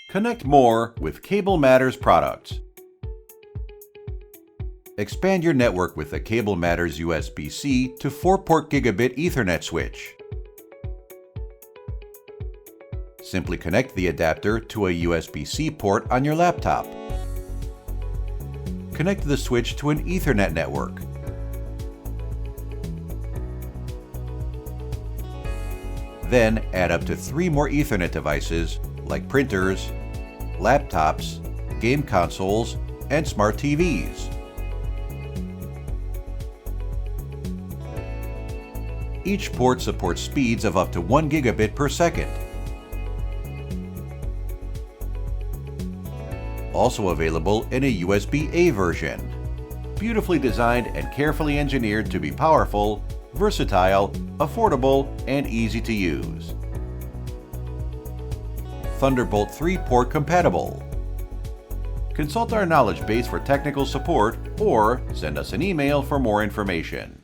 Connect more with Cable Matters products. Expand your network with the Cable Matters USB-C to 4-port Gigabit Ethernet switch. Simply connect the adapter to a USB-C port on your laptop. Connect the switch to an Ethernet network. Then add up to 3 more Ethernet devices like printers, laptops, game consoles, and smart TVs. Each port supports speeds of up to 1 gigabit per second. Also available in a USB-A version. Beautifully designed and carefully engineered to be powerful, versatile, affordable, and easy to use. Thunderbolt 3 port compatible. Consult our knowledge base for technical support or send us an email for more information.